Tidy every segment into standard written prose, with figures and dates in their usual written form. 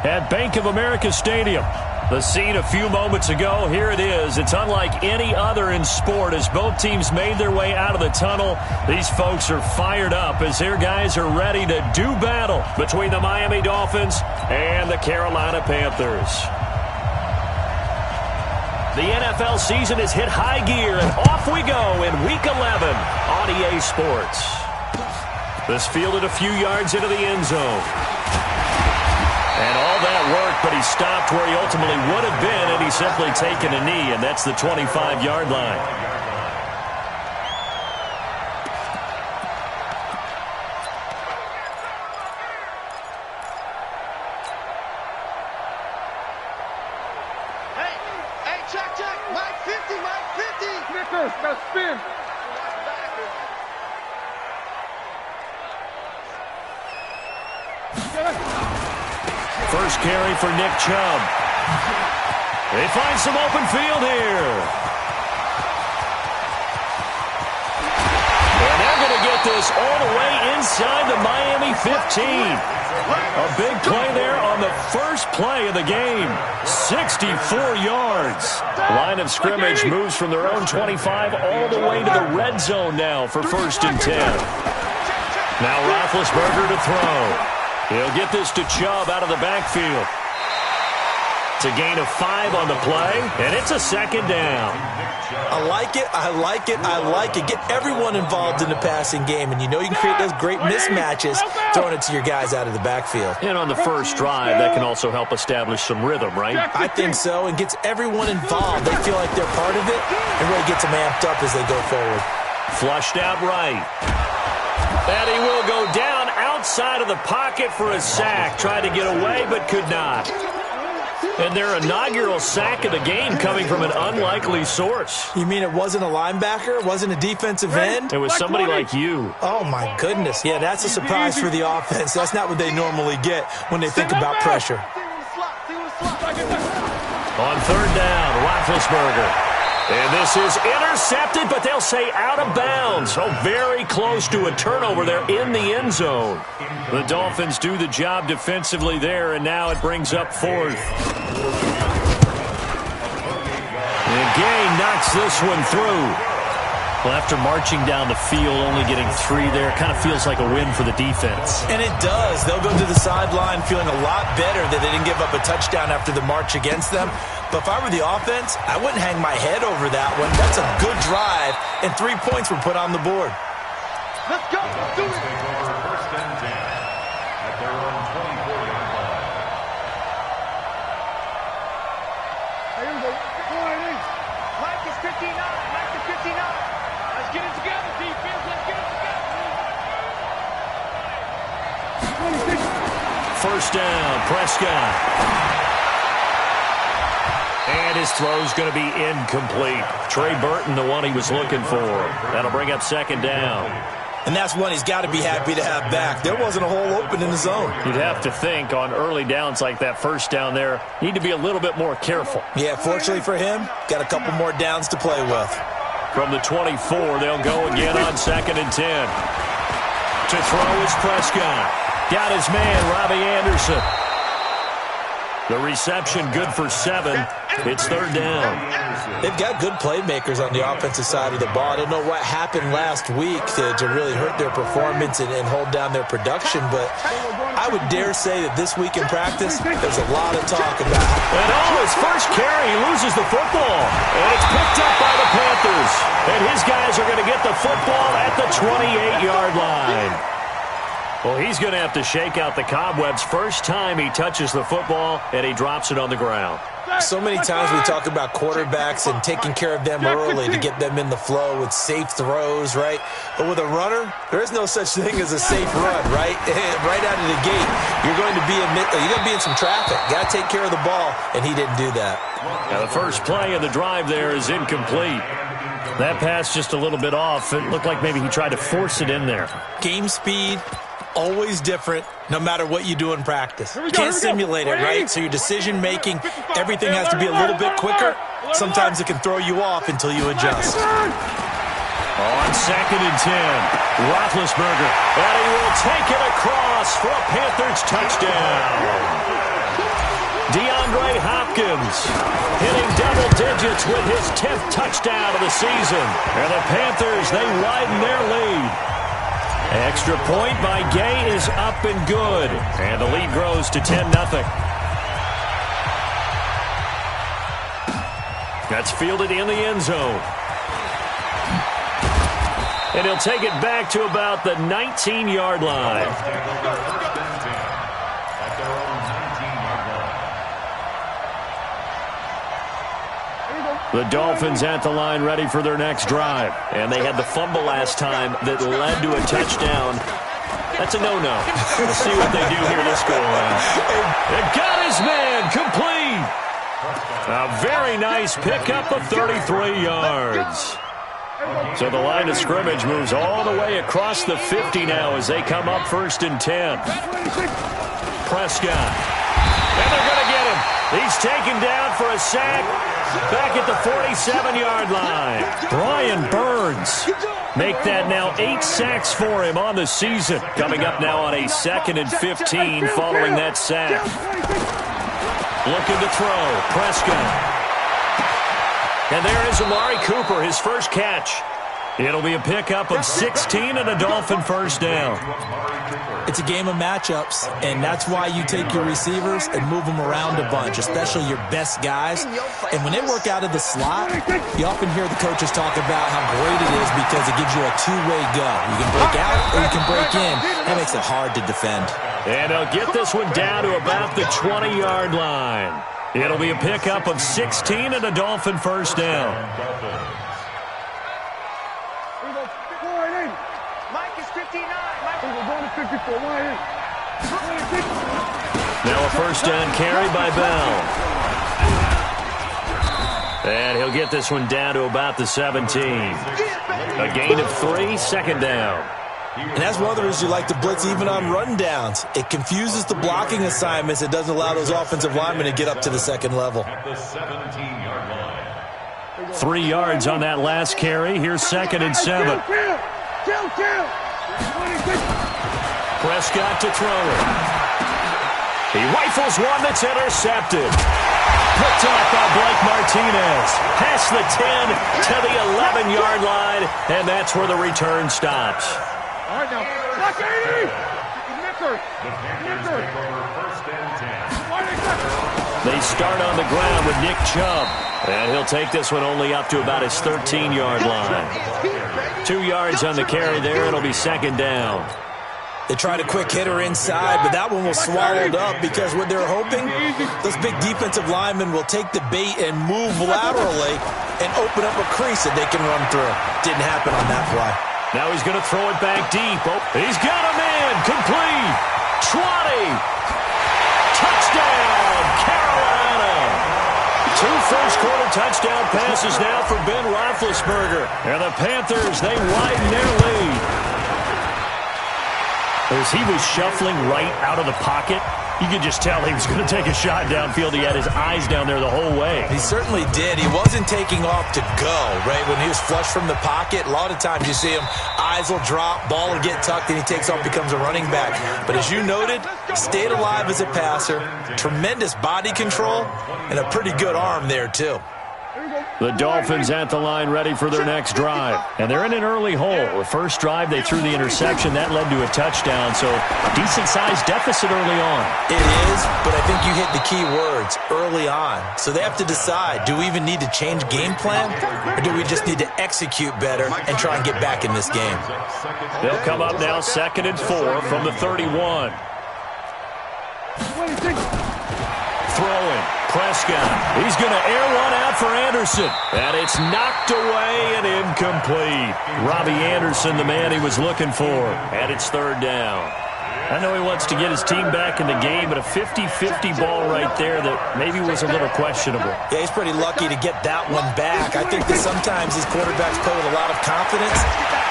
at Bank of America Stadium. The scene a few moments ago, here it is. It's unlike any other in sport as both teams made their way out of the tunnel. These folks are fired up as their guys are ready to do battle between the Miami Dolphins and the Carolina Panthers. The NFL season has hit high gear, and off we go in Week 11 on EA Sports. This fielded a few yards into the end zone. And all that work, but he stopped where he ultimately would have been, and he's simply taken a knee, and that's the 25-yard line. Hey, check. Mike 50, Mike 50. Snickers, got spin. First carry for Nick Chubb. They find some open field here. And they're going to get this all the way inside the Miami 15. A big play there on the first play of the game. 64 yards. Line of scrimmage moves from their own 25 all the way to the red zone now for 1st and 10. Now Roethlisberger to throw. He'll get this to Chubb out of the backfield. It's a gain of 5 on the play, and it's a 2nd down. I like it. Get everyone involved in the passing game, and you know you can create those great mismatches throwing it to your guys out of the backfield. And on the first drive, that can also help establish some rhythm, right? I think so, and gets everyone involved. They feel like they're part of it, and really gets them amped up as they go forward. Flushed out right. And he will go down outside of the pocket for a sack. Tried to get away, but could not. And their inaugural sack of the game coming from an unlikely source. You mean it wasn't a linebacker? It wasn't a defensive end? It was somebody like you. Oh, my goodness. Yeah, that's a surprise for the offense. That's not what they normally get when they think about pressure. On 3rd down, Roethlisberger. And this is intercepted, but they'll say out of bounds. So very close to a turnover there in the end zone. The Dolphins do the job defensively there, and now it brings up 4th. And Gay knocks this one through. Well, after marching down the field, only getting 3 there, kind of feels like a win for the defense. And it does. They'll go to the sideline feeling a lot better that they didn't give up a touchdown after the march against them. But if I were the offense, I wouldn't hang my head over that one. That's a good drive, and 3 points were put on the board. Let's go. Do it. First and 10 at their own 24-yard line. Here we go. Mike is 59. Mike is 59. Let's get it together, defense. Let's get it together. 1st down, Prescott. And his throw's going to be incomplete. Trey Burton, the one he was looking for. That'll bring up 2nd down. And that's one he's got to be happy to have back. There wasn't a hole open in the zone. You'd have to think on early downs like that 1st down there, need to be a little bit more careful. Yeah, fortunately for him, got a couple more downs to play with. From the 24, they'll go again on 2nd and 10. To throw is Prescott. Got his man, Robbie Anderson. The reception good for 7. It's 3rd down. They've got good playmakers on the offensive side of the ball. I don't know what happened last week to really hurt their performance and hold down their production, but I would dare say that this week in practice, there's a lot of talk about. And his first carry, he loses the football. And it's picked up by the Panthers. And his guys are going to get the football at the 28-yard line. Well, he's going to have to shake out the cobwebs first time he touches the football, and he drops it on the ground. So many times we talk about quarterbacks and taking care of them early to get them in the flow with safe throws, right? But with a runner, there is no such thing as a safe run, right? Right out of the gate, you're going to be in some traffic. Got to take care of the ball, and he didn't do that. Now the first play of the drive there is incomplete. That pass just a little bit off. It looked like maybe he tried to force it in there. Game speed, always different, no matter what you do in practice. You can't simulate it, right? So your decision-making, everything has to be a little bit quicker. Sometimes it can throw you off until you adjust. On 2nd and 10, Roethlisberger, and he will take it across for a Panthers touchdown. Hopkins, hitting double digits with his 10th touchdown of the season. And the Panthers, they widen their lead. Extra point by Gay is up and good. And the lead grows to 10-0. That's fielded in the end zone. And he'll take it back to about the 19-yard line. The Dolphins at the line ready for their next drive. And they had the fumble last time that led to a touchdown. That's a no-no. We'll see what they do here this go-around. And got his man complete. A very nice pickup of 33 yards. So the line of scrimmage moves all the way across the 50 now as they come up 1st and 10. Prescott. And they're going to get him. He's taken down for a sack back at the 47-yard line. Brian Burns make that now 8 sacks for him on the season. Coming up now on a 2nd and 15 following that sack. Looking to throw. Prescott. And there is Amari Cooper, his first catch. It'll be a pickup of 16 and a Dolphin first down. It's a game of matchups, and that's why you take your receivers and move them around a bunch, especially your best guys. And when they work out of the slot, you often hear the coaches talk about how great it is because it gives you a two-way go. You can break out or you can break in. That makes it hard to defend. And they'll get this one down to about the 20-yard line. It'll be a pickup of 16 and a Dolphin first down. Mike is 59. Now a first down carry by Bell. And he'll get this one down to about the 17. A gain of 3, second down. And that's one of the reasons you like to blitz even on rundowns. It confuses the blocking assignments. It doesn't allow those offensive linemen to get up to the second level. 3 yards on that last carry. Here's 2nd and 7. Prescott to throw it. He rifles one that's intercepted. Picked off by Blake Martinez. Past the 10 to the 11-yard line, and that's where the return stops. All right, now. Block 80! They start on the ground with Nick Chubb. And he'll take this one only up to about his 13-yard line. 2 yards on the carry there. It'll be second down. They tried a quick hitter inside, but that one was swallowed up because what they're hoping, those big defensive linemen will take the bait and move laterally and open up a crease that they can run through. Didn't happen on that play. Now he's going to throw it back deep. Oh, he's got a man. Complete. 20. Touchdown, Carolina. 2 first-quarter touchdown passes now for Ben Roethlisberger. And the Panthers, they widen their lead. As he was shuffling right out of the pocket, you could just tell he was going to take a shot downfield. He had his eyes down there the whole way. He certainly did. He wasn't taking off to go, right? When he was flush from the pocket, a lot of times you see him, eyes will drop, ball will get tucked, and he takes off, becomes a running back. But as you noted, stayed alive as a passer, tremendous body control, and a pretty good arm there, too. The Dolphins at the line ready for their next drive. And they're in an early hole. The first drive, they threw the interception. That led to a touchdown, so decent-sized deficit early on. It is, but I think you hit the key words, early on. So they have to decide, do we even need to change game plan, or do we just need to execute better and try and get back in this game? They'll come up now 2nd and 4 from the 31. Throwing. Prescott. He's going to air one out for Anderson. And it's knocked away and incomplete. Robbie Anderson, the man he was looking for. And it's 3rd down. I know he wants to get his team back in the game, but a 50-50 ball right there that maybe was a little questionable. Yeah, he's pretty lucky to get that one back. I think that sometimes his quarterbacks play with a lot of confidence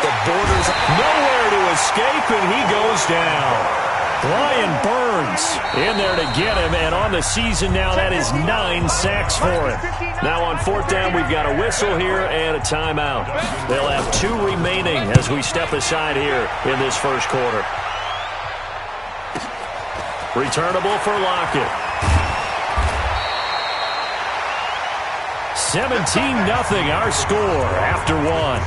that borders. Nowhere to escape, and he goes down. Brian Burns in there to get him, and on the season now, that is 9 sacks for him. Now on 4th down, we've got a whistle here and a timeout. They'll have 2 remaining as we step aside here in this first quarter. Returnable for Lockett. 17-0 our score after one.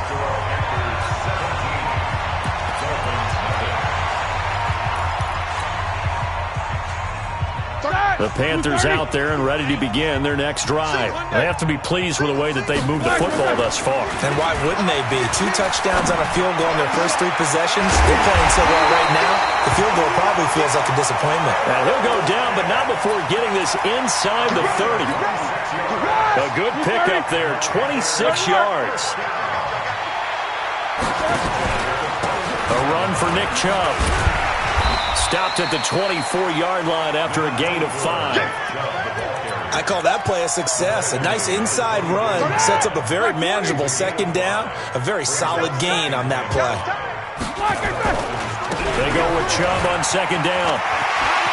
The Panthers out there and ready to begin their next drive. They have to be pleased with the way that they've moved the football thus far. And why wouldn't they be? 2 touchdowns on a field goal in their first 3 possessions. They're playing so well right now, the field goal probably feels like a disappointment. And he'll go down, but not before getting this inside the 30. A good pickup there, 26 yards. A run for Nick Chubb. Stopped at the 24-yard line after a gain of 5. I call that play a success. A nice inside run sets up a very manageable second down. A very solid gain on that play. They go with Chubb on second down.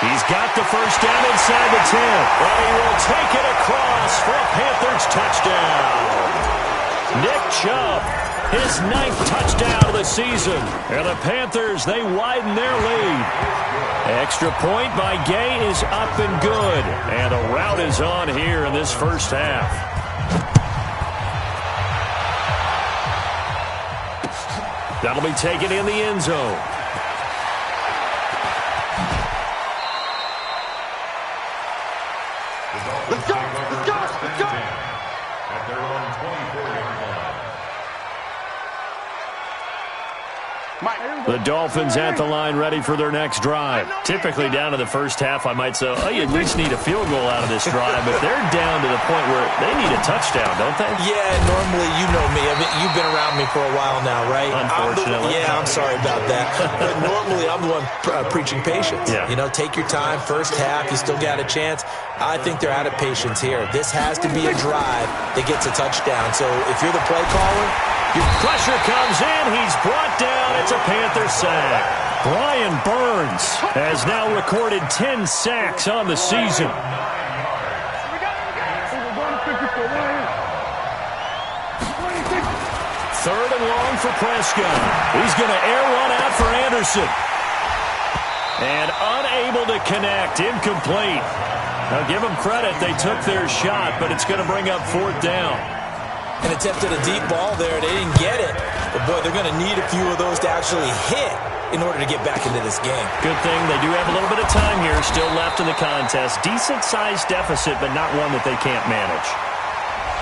He's got the first down inside the 10. And he will take it across for a Panthers touchdown. Nick Chubb, his 9th touchdown of the season. And the Panthers, they widen their lead. Extra point by Gay is up and good. And a rout is on here in this first half. That'll be taken in the end zone. Let's go! Let's go! Let's go! At their own 24-yard line. The Dolphins at the line ready for their next drive. Typically down to the first half, I might say, oh, you at least need a field goal out of this drive. But they're down to the point where they need a touchdown, don't they? Yeah, normally, you know me. I mean, you've been around me for a while now, right? Unfortunately. I'm sorry about that. But normally, I'm the one preaching patience. Yeah. You know, take your time. First half, you still got a chance. I think they're out of patience here. This has to be a drive that gets a touchdown. So if you're the play caller, pressure comes in. He's brought down. It's a Panther sack. Brian Burns has now recorded 10 sacks on the season. Third and long for Prescott. He's going to air one out for Anderson. And unable to connect. Incomplete. Now give them credit. They took their shot, but it's going to bring up 4th down. and attempted a deep ball there. They didn't get it. But, boy, they're going to need a few of those to actually hit in order to get back into this game. Good thing they do have a little bit of time here still left in the contest. Decent-sized deficit, but not one that they can't manage.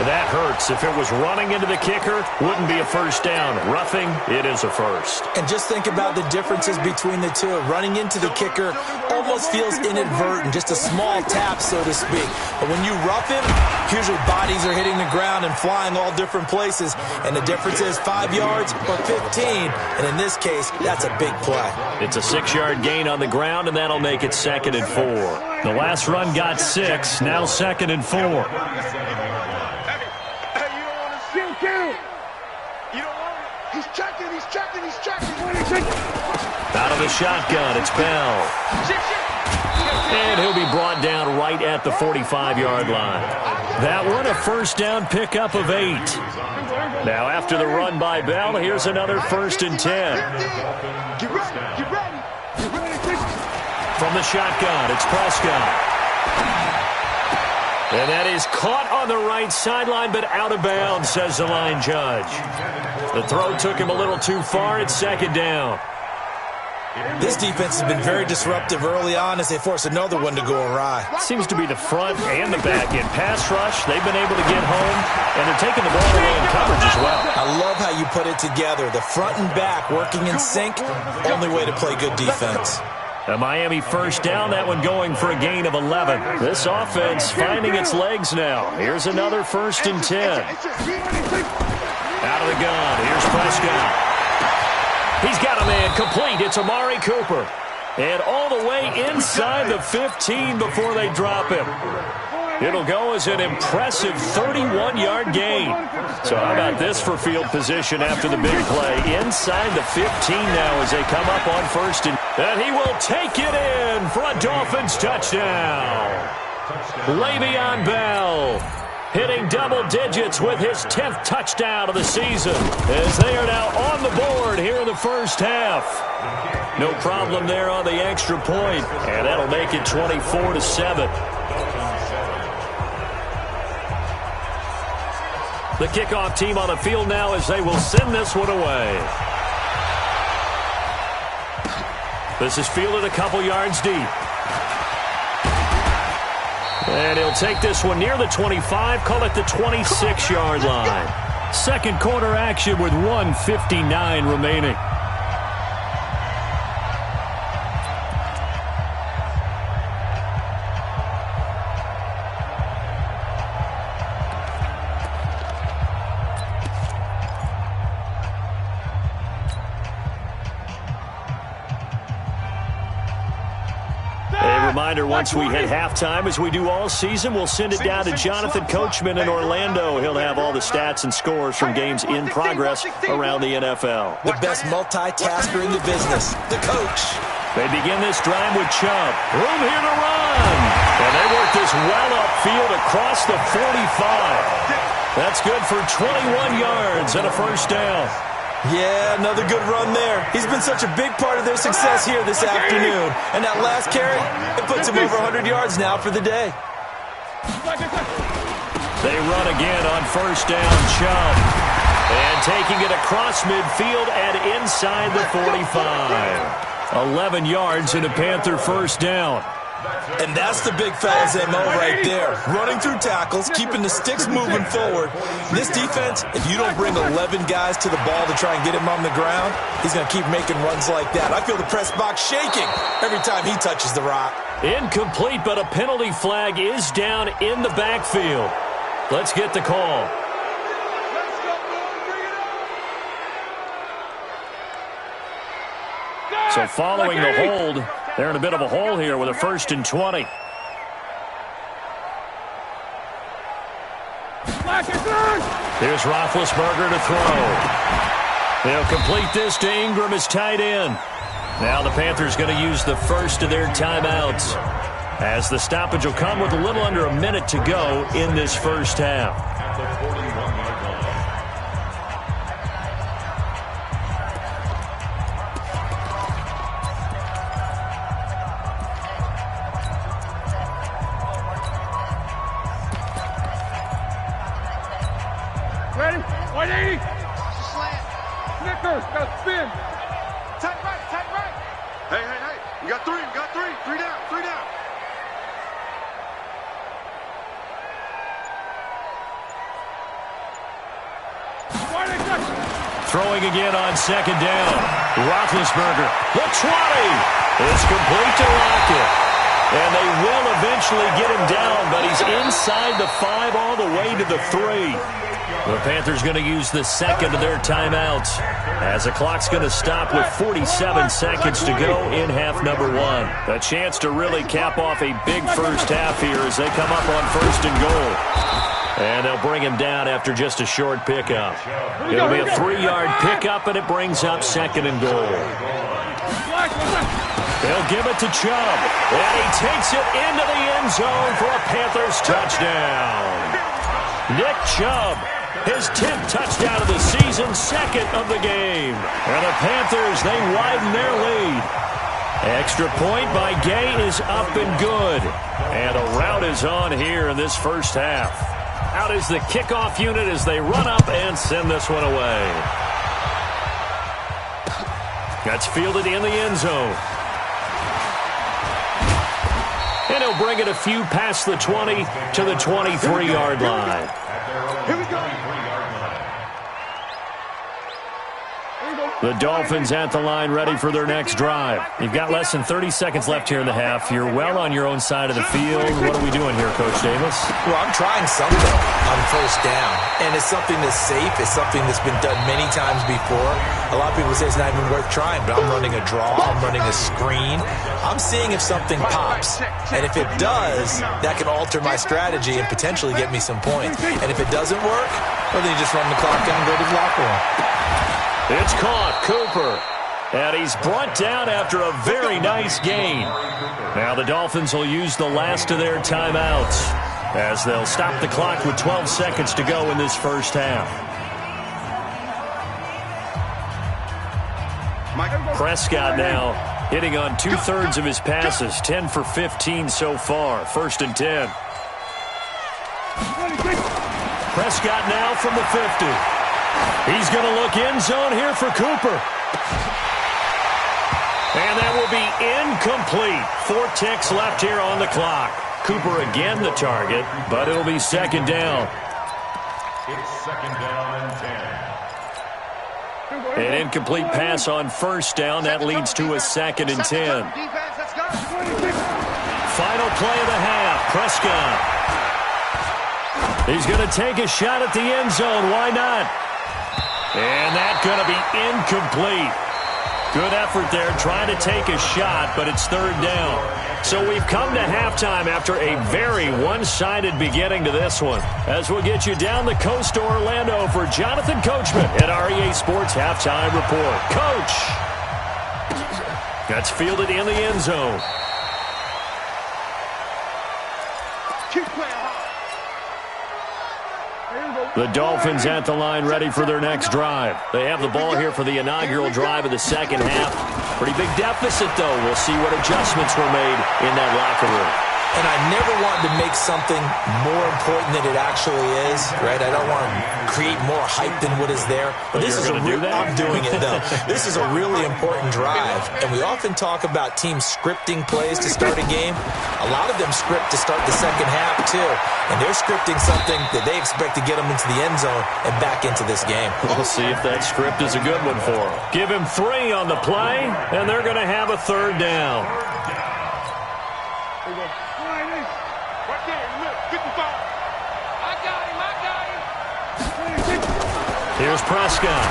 That hurts. If it was running into the kicker, wouldn't be a first down. Roughing, it is a first. And just think about the differences between the two. Running into the kicker almost feels inadvertent, just a small tap, so to speak. But when you rough him, usually bodies are hitting the ground and flying all different places. And the difference is 5 yards or 15. And in this case, that's a big play. It's a 6-yard gain on the ground, and that'll make it 2nd and 4. The last run got 6, now 2nd and 4. Out of the shotgun, it's Bell. And he'll be brought down right at the 45-yard line. That one, a first down pickup of 8. Now after the run by Bell, here's another 1st and 10. From the shotgun, it's Prescott. And that is caught on the right sideline, but out of bounds, says the line judge. The throw took him a little too far. It's 2nd down. This defense has been very disruptive early on as they force another one to go awry. Seems to be the front and the back end. Pass rush, they've been able to get home, and they're taking the ball away in coverage as well. I love how you put it together. The front and back working in sync, only way to play good defense. A Miami first down, that one going for a gain of 11. This offense finding its legs now. Here's another 1st and 10. Out of the gun, here's Prescott. He's got a man complete. It's Amari Cooper. And all the way inside the 15 before they drop him. It'll go as an impressive 31-yard gain. So how about this for field position after the big play? Inside the 15 now as they come up on 1st and he will take it in for a Dolphins touchdown. Le'Veon Bell hitting double digits with his 10th touchdown of the season as they are now on the board here in the first half. No problem there on the extra point, and that'll make it 24-7. The kickoff team on the field now as they will send this one away. This is fielded a couple yards deep. And he'll take this one near the 25, call it the 26-yard line. Second quarter action with 1:59 remaining. Reminder, once we hit halftime, as we do all season, we'll send it down to Jonathan Coachman in Orlando. He'll have all the stats and scores from games in progress around the NFL. The best multitasker in the business, the coach. They begin this drive with Chubb. Room here to run. And they work this well upfield across the 45. That's good for 21 yards and a first down. Yeah, another good run there. He's been such a big part of their success here this afternoon. And that last carry, it puts him over 100 yards now for the day. They run again on first down, Chubb. And taking it across midfield and inside the 45. 11 yards and a Panther first down. And that's the big fella's MO right there. Running through tackles, keeping the sticks moving forward. This defense, if you don't bring 11 guys to the ball to try and get him on the ground, he's going to keep making runs like that. I feel the press box shaking every time he touches the rock. Incomplete, but a penalty flag is down in the backfield. Let's get the call. So following the hold, they're in a bit of a hole here with a 1st and 20. Here's Roethlisberger to throw. They'll complete this to Ingram as tight end. Now the Panthers going to use the first of their timeouts, as the stoppage will come with a little under a minute to go in this first half. Ready? 180. Snickers, got spin. Tight right, tight right. Hey. We got three. Three down. Throwing again on second down. Roethlisberger, the 20. It's complete to Lockett. And they will eventually get him down, but he's inside the 5 all the way to the 3. The Panthers going to use the second of their timeouts, as the clock's going to stop with 47 seconds to go in half number 1. A chance to really cap off a big first half here as they come up on 1st and goal. And they'll bring him down after just a short pickup. It'll be a 3-yard pickup, and it brings up 2nd and goal. They'll give it to Chubb, and he takes it into the end zone for a Panthers touchdown. Nick Chubb, his 10th touchdown of the season, 2nd of the game. And the Panthers, they widen their lead. Extra point by Gay is up and good. And a rout is on here in this first half. Out is the kickoff unit as they run up and send this one away. That's fielded in the end zone. And he'll bring it a few past the 20 to the 23-yard line. Here we go. The Dolphins at the line, ready for their next drive. You've got less than 30 seconds left here in the half. You're well on your own side of the field. What are we doing here, Coach Davis? Well, I'm trying something on first down, and it's something that's safe. It's something that's been done many times before. A lot of people say it's not even worth trying, but I'm running a draw. I'm running a screen. I'm seeing if something pops, and if it does, that can alter my strategy and potentially get me some points. And if it doesn't work, well, then you just run the clock down and go to the locker room. It's caught, Cooper. And he's brought down after a very nice gain. Now the Dolphins will use the last of their timeouts, as they'll stop the clock with 12 seconds to go in this first half. Prescott now hitting on 2/3 of his passes, 10 for 15 so far. 1st and 10. Prescott now from the 50. He's going to look end zone here for Cooper. And that will be incomplete. 4 ticks left here on the clock. Cooper again the target, but it'll be second down. It's second down and 10. An incomplete pass on first down. That leads to a 2nd and 10. Final play of the half. Prescott. He's going to take a shot at the end zone. Why not? And that's going to be incomplete. Good effort there trying to take a shot, but it's third down. So we've come to halftime after a very one-sided beginning to this one. As we'll get you down the coast to Orlando for Jonathan Coachman at REA Sports Halftime Report. Coach! That's fielded in the end zone. Keep playing hard. The Dolphins at the line ready for their next drive. They have the ball here for the inaugural drive of the second half. Pretty big deficit, though. We'll see what adjustments were made in that locker room. And I never wanted to make something more important than it actually is, right? I don't want to create more hype than what is there. But this is I'm doing it, though. This is a really important drive. And we often talk about teams scripting plays to start a game. A lot of them script to start the second half, too. And they're scripting something that they expect to get them into the end zone and back into this game. We'll see if that script is a good one for them. Give him 3 on the play, and they're going to have a third down. Here's Prescott.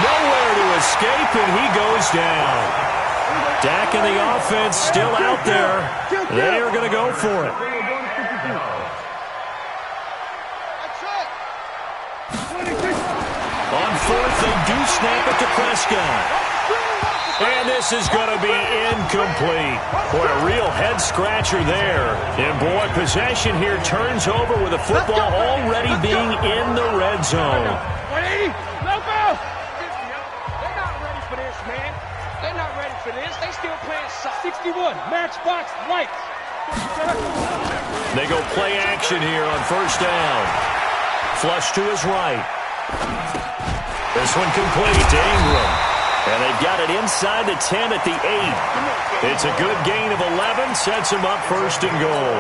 Nowhere to escape, and he goes down. Dak and the offense still out there. They are going to go for it. On fourth, they do snap it to Prescott. And this is going to be incomplete. Boy, a real head-scratcher there. And, boy, possession here turns over with the football already being in the red zone. They're not ready for this, man. They're not ready for this. They still playing 61. Matchbox lights. They go play action here on first down. Flush to his right. This one complete to Ingram. And they've got it inside the 10 at the 8. It's a good gain of 11. Sets him up first and goal.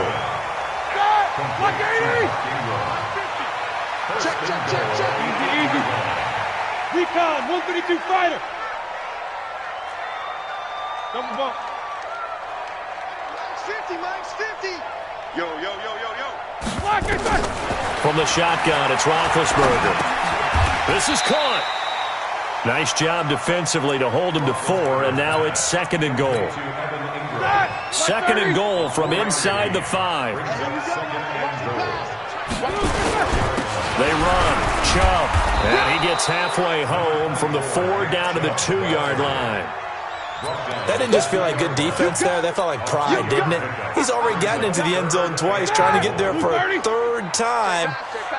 Check. Easy. Recon, 152 fighter. Double bump. Max 50. Yo. Block it, From the shotgun, it's Roethlisberger. This is caught. Nice job defensively to hold him to 4, and now it's 2nd and goal. 2nd and goal from inside the 5. They run, Chubb, and he gets halfway home from the 4 down to the 2-yard line. That didn't just feel like good defense there. That felt like pride, didn't it? He's already gotten into the end zone twice, trying to get there for a 3rd time.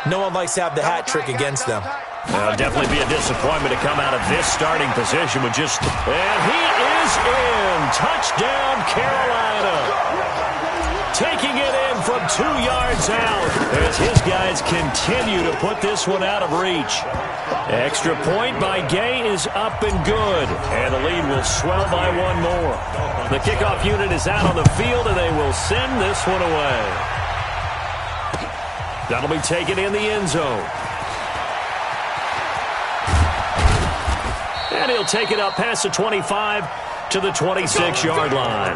No one likes to have the hat trick against them. It'll definitely be a disappointment to come out of this starting position with just... And he is in! Touchdown, Carolina! Taking it in from 2 yards out as his guys continue to put this one out of reach. Extra point by Gay is up and good, and the lead will swell by 1 more. The kickoff unit is out on the field, and they will send this one away. That'll be taken in the end zone. And he'll take it up past the 25 to the 26-yard line.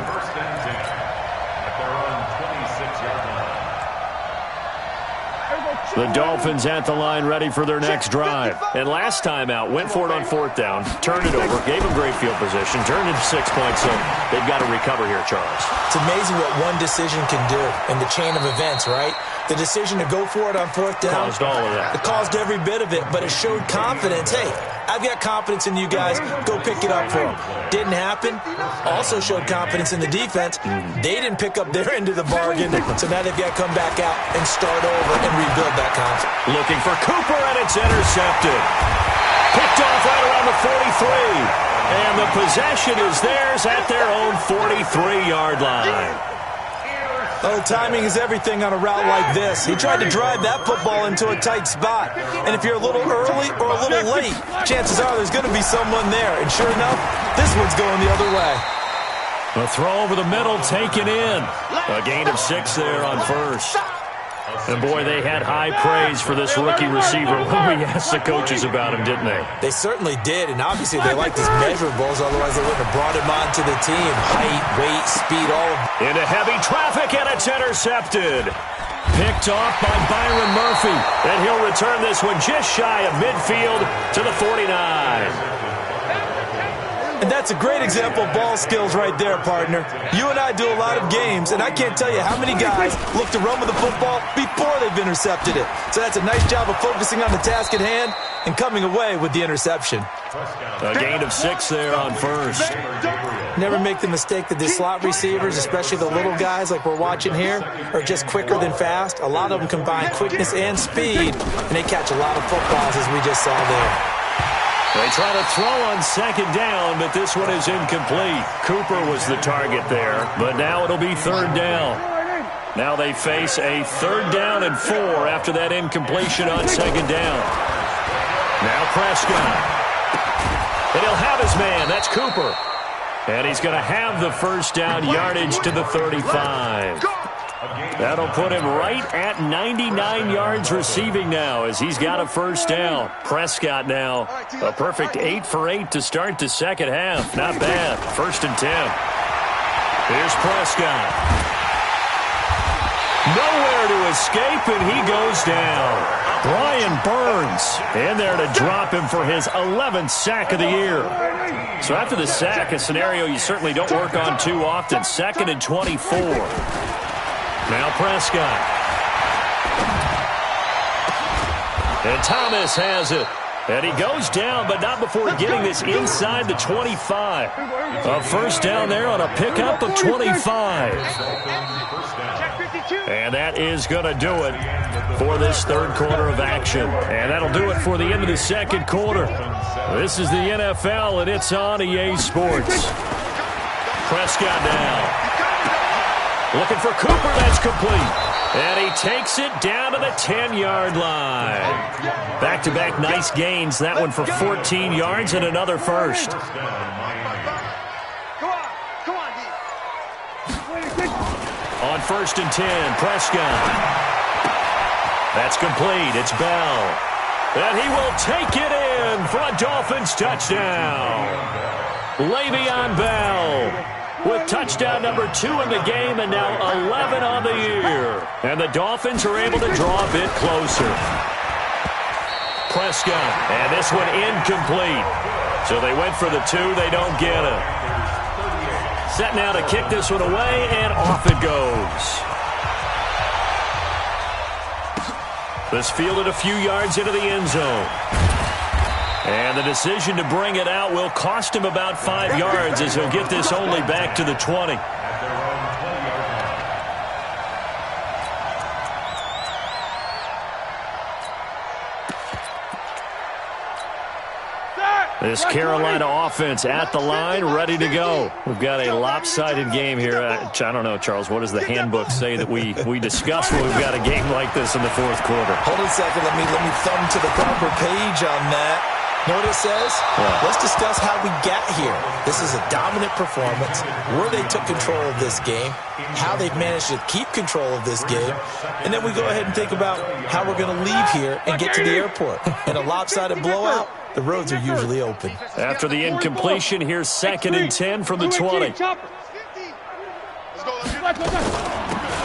The Dolphins at the line ready for their next drive. And last time out, went for it on 4th down, turned it over, gave them great field position, turned it to 6 points, so they've got to recover here, Charles. It's amazing what one decision can do in the chain of events, right? The decision to go for it on 4th down. Caused all of that. It caused every bit of it, but it showed confidence. Hey, I've got confidence in you guys. Go pick it up for them. Didn't happen. Also showed confidence in the defense. They didn't pick up their end of the bargain, so now they've got to come back out and start over and rebuild that confidence. Looking for Cooper, and it's intercepted. Picked off right around the 43. And the possession is theirs at their own 43-yard line. Oh, timing is everything on a route like this. He tried to drive that football into a tight spot. And if you're a little early or a little late, chances are there's going to be someone there. And sure enough, this one's going the other way. A throw over the middle taken in. A gain of 6 there on first. And, boy, they had high praise for this rookie receiver when we asked the coaches about him, didn't they? They certainly did, and obviously they liked his measurables, otherwise they wouldn't have brought him onto the team. Height, weight, speed, all of it. Into heavy traffic, and it's intercepted. Picked off by Byron Murphy. And he'll return this one just shy of midfield to the 49. And that's a great example of ball skills right there, partner. You and I do a lot of games, and I can't tell you how many guys look to run with the football before they've intercepted it. So that's a nice job of focusing on the task at hand and coming away with the interception. A gain of 6 there on first. Never make the mistake that the slot receivers, especially the little guys like we're watching here, are just quicker than fast. A lot of them combine quickness and speed, and they catch a lot of footballs, as we just saw there. They try to throw on second down, but this one is incomplete. Cooper was the target there, but now it'll be third down. Now they face a 3rd down and 4 after that incompletion on second down. Now Prescott. And he'll have his man. That's Cooper. And he's going to have the first down yardage to the 35. That'll put him right at 99 yards receiving now as he's got a first down. Prescott now a perfect 8 for 8 to start the second half. Not bad. 1st and 10. Here's Prescott. Nowhere to escape, and he goes down. Brian Burns in there to drop him for his 11th sack of the year. So after the sack, a scenario you certainly don't work on too often. 2nd and 24. Now Prescott. And Thomas has it. And he goes down, but not before getting this inside the 25. A first down there on a pickup of 25. And that is going to do it for this third quarter of action. And that'll do it for the end of the second quarter. This is the NFL, and it's on EA Sports. Prescott now. Looking for Cooper, that's complete. And he takes it down to the 10-yard line. Back-to-back nice gains. That one for 14 yards and another first. On 1st and 10, Prescott. That's complete. It's Bell. And he will take it in for a Dolphins touchdown. Le'Veon Bell with touchdown number 2 in the game and now 11 on the year. And the Dolphins are able to draw a bit closer. Prescott, and this one incomplete. So they went for the 2, they don't get it. Set now to kick this one away, and off it goes. This fielded a few yards into the end zone. And the decision to bring it out will cost him about 5 yards as he'll get this only back to the 20. This Carolina offense at the line, ready to go. We've got a lopsided game here. I don't know, Charles, what does the handbook say that we discuss when we've got a game like this in the fourth quarter? Hold on a second. Let me thumb to the proper page on that. Know what it says? Yeah. Let's discuss how we got here. This is a dominant performance, where they took control of this game, how they've managed to keep control of this game, and then we go ahead and think about how we're going to leave here and get to the airport. In a lopsided blowout, the roads are usually open. After the incompletion, here's 2nd and 10 from the 20.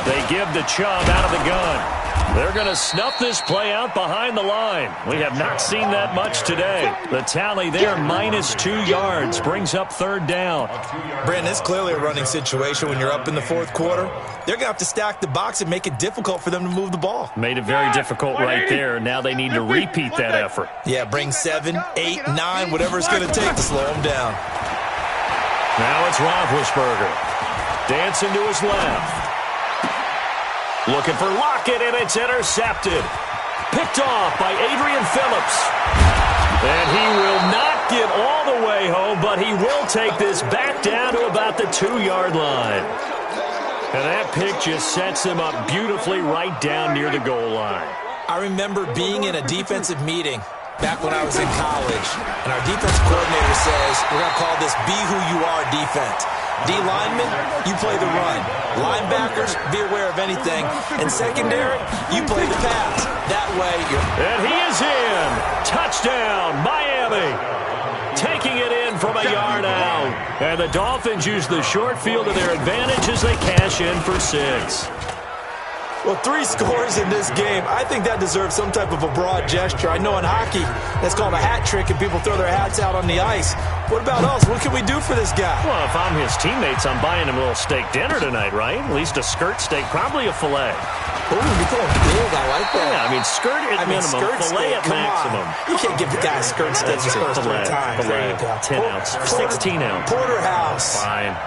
They give the Chubb out of the gun. They're going to snuff this play out behind the line. We have not seen that much today. The tally there, -2 yards, brings up 3rd down. Brandon, it's clearly a running situation when you're up in the fourth quarter. They're going to have to stack the box and make it difficult for them to move the ball. Made it very difficult right there. Now they need to repeat that effort. Yeah, bring 7, 8, 9, whatever it's going to take to slow them down. Now it's Roethlisberger. Dancing to his left. Looking for Lockett, and it's intercepted. Picked off by Adrian Phillips. And he will not get all the way home, but he will take this back down to about the 2-yard line. And that pick just sets them up beautifully right down near the goal line. I remember being in a defensive meeting back when I was in college, and our defense coordinator says, we're going to call this be who you are defense. D linemen, you play the run. Linebackers, be aware of anything. And secondary, you play the pass. That way, you're... And he is in. Touchdown, Miami. Taking it in from a yard out. And the Dolphins use the short field to their advantage as they cash in for 6. Well, 3 scores in this game. I think that deserves some type of a broad gesture. I know in hockey, that's called a hat trick, and people throw their hats out on the ice. What about us? What can we do for this guy? Well, if I'm his teammates, I'm buying him a little steak dinner tonight, right? At least a skirt steak, probably a filet. Oh, you're going big. I like that. Yeah, I mean, skirt at minimum, skirt filet steak, at maximum. You can't give the guy a skirt steak his first 3 times. There you go. 10 ounce, 16 ounce. Porterhouse. Fine.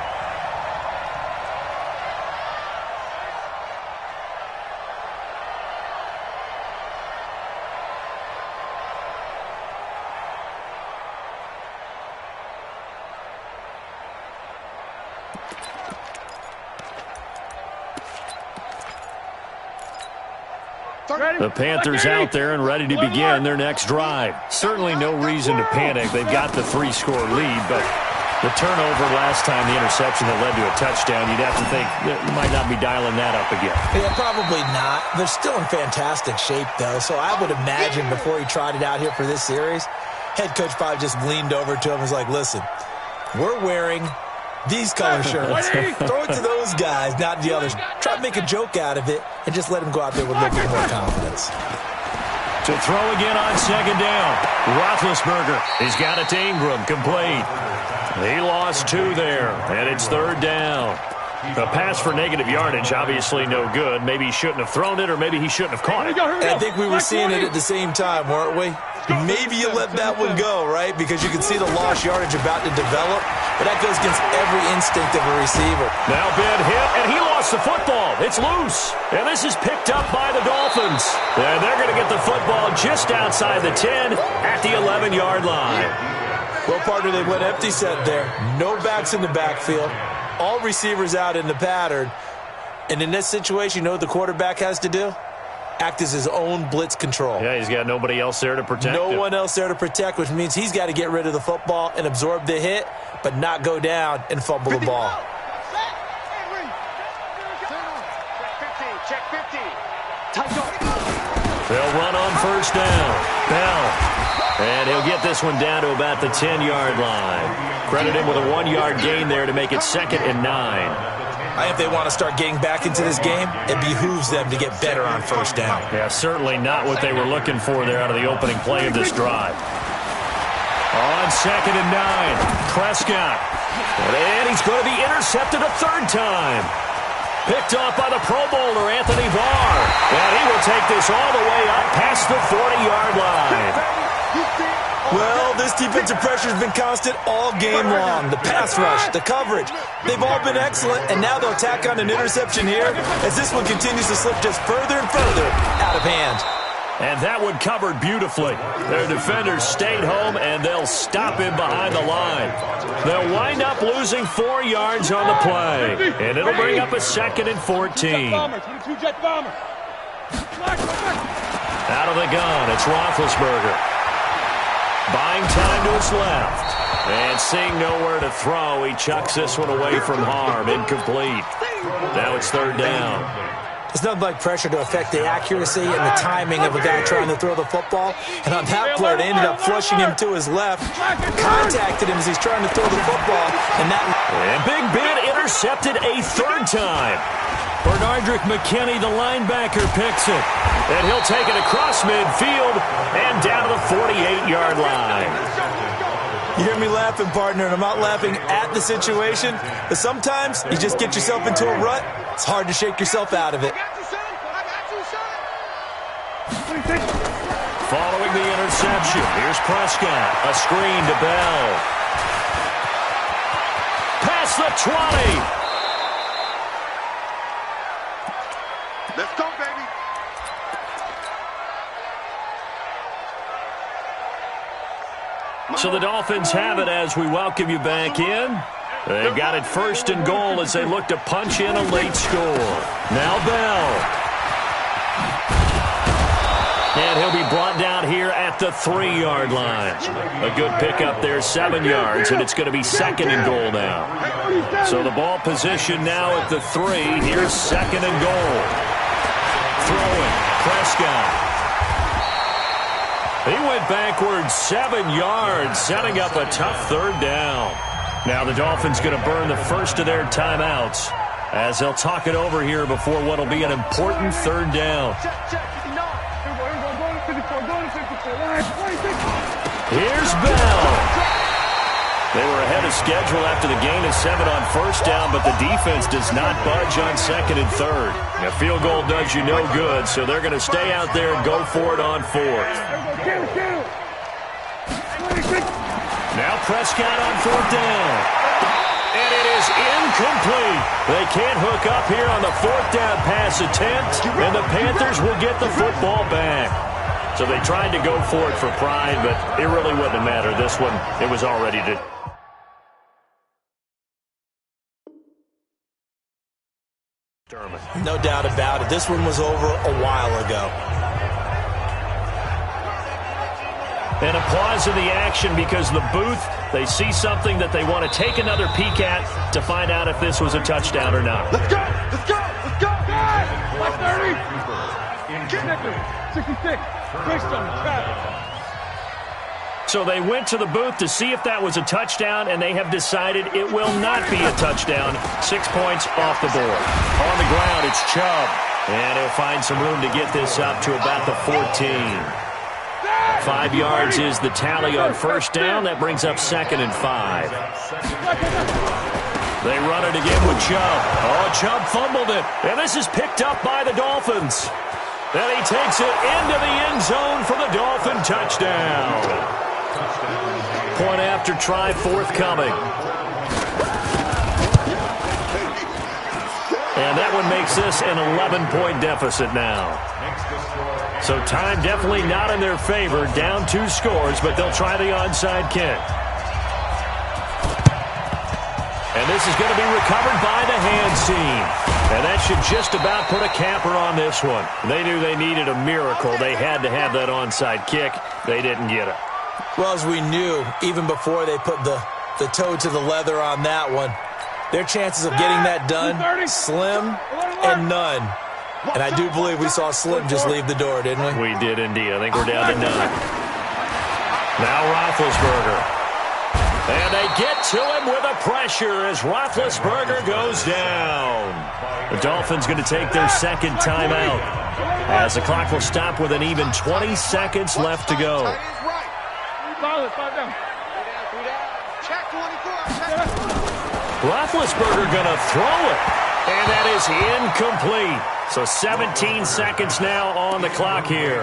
The Panthers out there and ready to begin their next drive. Certainly no reason to panic. They've got the 3-score lead, but the turnover last time, the interception that led to a touchdown, you'd have to think that you might not be dialing that up again. Yeah, probably not. They're still in fantastic shape, though, so I would imagine before he tried it out here for this series, head coach probably just leaned over to him and was like, listen, we're wearing these color shirts. Throw it to those guys, not the others. Try to make a joke out of it and just let him go out there with a little bit more confidence. To throw again on second down. Roethlisberger. He's got it to Ingram. Complete. He lost 2 there, and it's 3rd down. A pass for negative yardage, obviously no good. Maybe he shouldn't have thrown it, or maybe he shouldn't have caught it. I think we were seeing it at the same time, weren't we? Maybe you let that one go, right? Because you can see the lost yardage about to develop. But that goes against every instinct of a receiver. Now Ben hit, and he lost the football. It's loose. And this is picked up by the Dolphins. And they're going to get the football just outside the 10 at the 11-yard line. Well, partner, they went empty set there. No backs in the backfield. All receivers out in the pattern. And in this situation, you know what the quarterback has to do? Act as his own blitz control. Yeah, he's got nobody else there to protect him. No one else there to protect, which means he's got to get rid of the football and absorb the hit, but not go down and fumble the ball. Check 50. They'll run on first down. Bell. And he'll get this one down to about the 10-yard line. Credit him with a 1-yard gain there to make it 2nd and 9. I think if they want to start getting back into this game, it behooves them to get better on first down. Yeah, certainly not what they were looking for there out of the opening play of this drive. On 2nd and 9, Prescott. And he's going to be intercepted a 3rd time. Picked off by the Pro Bowler, Anthony Barr. And he will take this all the way up past the 40-yard line. Well, this defensive pressure has been constant all game long. The pass rush, the coverage, they've all been excellent, and now they'll tack on an interception here as this one continues to slip just further and further out of hand. And that one covered beautifully. Their defenders stayed home, and they'll stop him behind the line. They'll wind up losing 4 yards on the play, and it'll bring up a 2nd and 14. Out of the gun, it's Roethlisberger. Buying time to his left. And seeing nowhere to throw, he chucks this one away from harm. Incomplete. Now it's 3rd down. It's nothing like pressure to affect the accuracy and the timing of a guy trying to throw the football. And on that play, they ended up flushing him to his left. Contacted him as he's trying to throw the football. And Big Ben intercepted a 3rd time. Bernardrick McKinney, the linebacker, picks it. And he'll take it across midfield and down to the 48-yard line. You hear me laughing, partner, and I'm not laughing at the situation, but sometimes you just get yourself into a rut. It's hard to shake yourself out of it. Following the interception, here's Prescott. A screen to Bell. Past the 20. Let's go, baby. So the Dolphins have it as we welcome you back in. They've got it 1st and goal as they look to punch in a late score. Now Bell. And he'll be brought down here at the 3-yard line. A good pickup there, 7 yards, and it's going to be 2nd and goal now. So the ball position now at the 3. Here's 2nd and goal. Throwing, Prescott. He went backwards 7 yards, setting up a tough 3rd down. Now the Dolphins going to burn the first of their timeouts as they'll talk it over here before what will be an important 3rd down. Here's Bell. They were ahead of schedule after the gain of 7 on 1st down, but the defense does not budge on 2nd and 3rd. A field goal does you no good, so they're going to stay out there and go for it on 4th. Now Prescott on 4th down. And it is incomplete. They can't hook up here on the 4th down pass attempt, and the Panthers will get the football back. So they tried to go for it for pride, but it really wouldn't have mattered. This one, it was already determined. No doubt about it. This one was over a while ago. And a pause in the action because the booth, they see something that they want to take another peek at to find out if this was a touchdown or not. Let's go! Let's go! Let's go! Guys! 530! 66! So they went to the booth to see if that was a touchdown, and they have decided it will not be a touchdown. 6 points off the board. On the ground, it's Chubb. And he'll find some room to get this up to about the 14. 5 yards is the tally on 1st down. That brings up 2nd and 5. They run it again with Chubb. Oh, Chubb fumbled it. And this is picked up by the Dolphins. And he takes it into the end zone for the Dolphin touchdown. Point after try forthcoming. And that one makes this an 11-point deficit now. So time definitely not in their favor. Down 2 scores, but they'll try the onside kick. And this is going to be recovered by the hands team. And that should just about put a capper on this one. They knew they needed a miracle. They had to have that onside kick. They didn't get it. Well, as we knew, even before they put the toe to the leather on that one, their chances of getting that done, slim and none. And I do believe we saw Slim just leave the door, didn't we? We did indeed. I think we're down to none. Now Roethlisberger. And they get to him with a pressure as Roethlisberger goes down. The Dolphins going to take their 2nd timeout as the clock will stop with an even 20 seconds left to go. Roethlisberger going to throw it. And that is incomplete. So 17 seconds now on the clock here.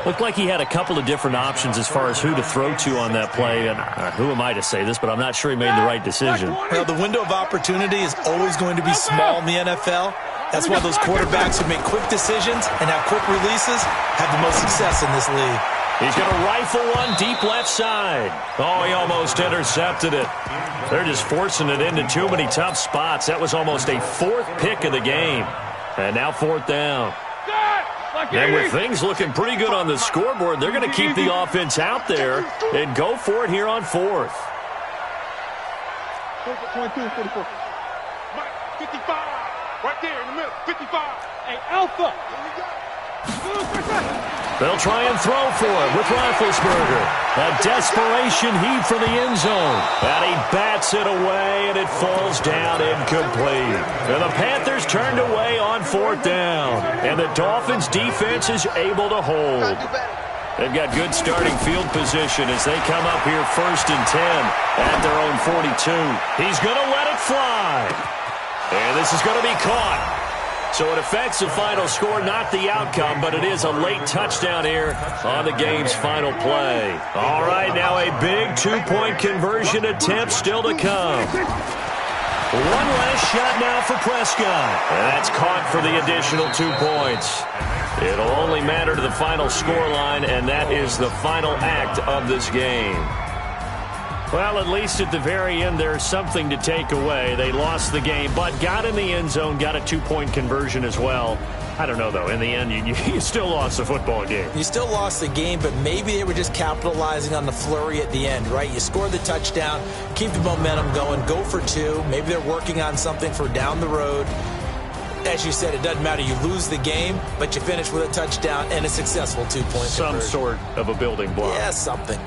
Looked like he had a couple of different options as far as who to throw to on that play. And who am I to say this, but I'm not sure he made the right decision. Well, the window of opportunity is always going to be small in the NFL. That's why those quarterbacks who make quick decisions and have quick releases have the most success in this league. He's going to rifle one deep left side. Oh, he almost intercepted it. They're just forcing it into too many tough spots. That was almost a 4th pick of the game. And now 4th down. And with things looking pretty good on the scoreboard, they're going to keep the offense out there and go for it here on 4th. 22, 44. 55. Right there in the middle. 55. Hey, Alpha. They'll try and throw for it with Roethlisberger. A desperation heave for the end zone. And he bats it away, and it falls down incomplete. And the Panthers turned away on 4th down. And the Dolphins' defense is able to hold. They've got good starting field position as they come up here 1st and 10 at their own 42. He's going to let it fly. And this is going to be caught. So it affects the final score, not the outcome, but it is a late touchdown here on the game's final play. All right, now a big 2-point conversion attempt still to come. One last shot now for Prescott. And that's caught for the additional 2 points. It'll only matter to the final scoreline, and that is the final act of this game. Well, at least at the very end, there's something to take away. They lost the game, but got in the end zone, got a 2-point conversion as well. I don't know, though. In the end, you still lost the football game. You still lost the game, but maybe they were just capitalizing on the flurry at the end, right? You score the touchdown, keep the momentum going, go for 2. Maybe they're working on something for down the road. As you said, it doesn't matter. You lose the game, but you finish with a touchdown and a successful 2-point conversion. Some sort of a building block. Yeah, something.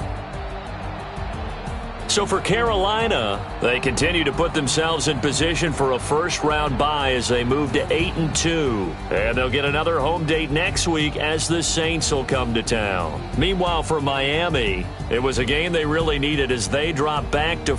So for Carolina, they continue to put themselves in position for a first-round bye as they move to 8-2. And they'll get another home date next week as the Saints will come to town. Meanwhile, for Miami, it was a game they really needed as they drop back to